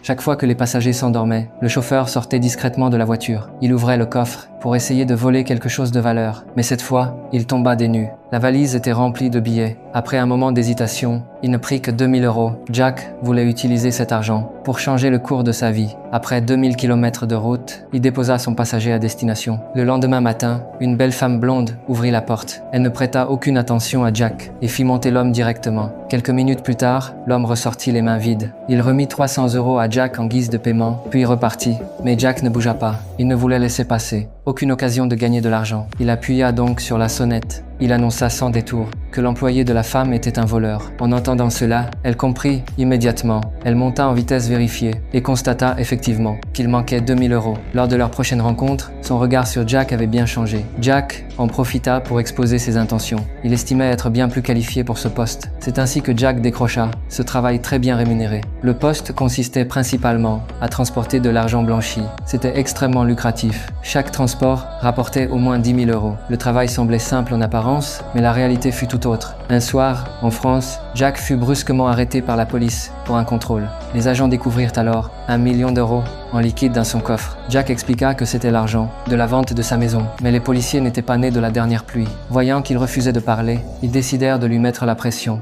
Chaque fois que les passagers s'endormaient, le chauffeur sortait discrètement de la voiture. Il ouvrait le coffre pour essayer de voler quelque chose de valeur. Mais cette fois, il tomba des nues. La valise était remplie de billets. Après un moment d'hésitation, il ne prit que 2000 €. Jack voulait utiliser cet argent pour changer le cours de sa vie. Après 2000 km de route, il déposa son passager à destination. Le lendemain matin, une belle femme blonde ouvrit la porte. Elle ne prêta aucune attention à Jack et fit monter l'homme directement. Quelques minutes plus tard, l'homme ressortit les mains vides. Il remit 300 € à Jack en guise de paiement, puis repartit. Mais Jack ne bougea pas. Il ne voulait laisser passer aucune occasion de gagner de l'argent. Il appuya donc sur la sonnette. Il annonça sans détour que l'employé de la femme était un voleur. En entendant cela, elle comprit immédiatement. Elle monta en vitesse vérifiée et constata effectivement qu'il manquait 2000 €. Lors de leur prochaine rencontre, son regard sur Jack avait bien changé. Jack en profita pour exposer ses intentions. Il estimait être bien plus qualifié pour ce poste. C'est ainsi que Jack décrocha ce travail très bien rémunéré. Le poste consistait principalement à transporter de l'argent blanchi. C'était extrêmement lucratif. Chaque transport rapportait au moins 10 000 €. Le travail semblait simple en apparence, mais la réalité fut tout autre. Un soir, en France, Jack fut brusquement arrêté par la police pour un contrôle. Les agents découvrirent alors 1 million d'euros en liquide dans son coffre. Jack expliqua que c'était l'argent de la vente de sa maison. Mais les policiers n'étaient pas nés de la dernière pluie. Voyant qu'il refusait de parler, ils décidèrent de lui mettre la pression.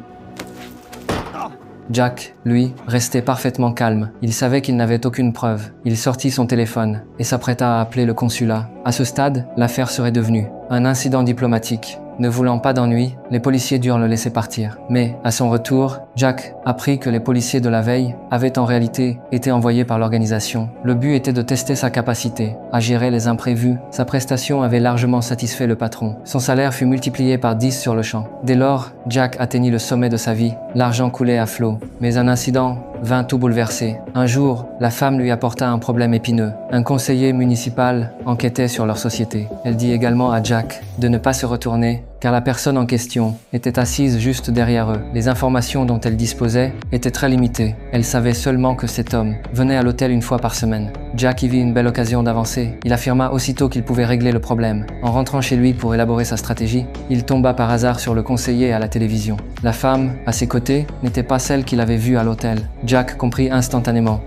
Jack, lui, restait parfaitement calme. Il savait qu'il n'avait aucune preuve. Il sortit son téléphone et s'apprêta à appeler le consulat. À ce stade, l'affaire serait devenue un incident diplomatique. Ne voulant pas d'ennui, les policiers durent le laisser partir. Mais, à son retour, Jack apprit que les policiers de la veille avaient en réalité été envoyés par l'organisation. Le but était de tester sa capacité à gérer les imprévus. Sa prestation avait largement satisfait le patron. Son salaire fut multiplié par 10 sur le champ. Dès lors, Jack atteignit le sommet de sa vie. L'argent coulait à flot. Mais un incident vint tout bouleverser. Un jour, la femme lui apporta un problème épineux. Un conseiller municipal enquêtait sur leur société. Elle dit également à Jack de ne pas se retourner, car la personne en question était assise juste derrière eux. Les informations dont elle disposait étaient très limitées. Elle savait seulement que cet homme venait à l'hôtel une fois par semaine. Jack y vit une belle occasion d'avancer. Il affirma aussitôt qu'il pouvait régler le problème. En rentrant chez lui pour élaborer sa stratégie, il tomba par hasard sur le conseiller à la télévision. La femme, à ses côtés, n'était pas celle qu'il avait vue à l'hôtel. Jack comprit instantanément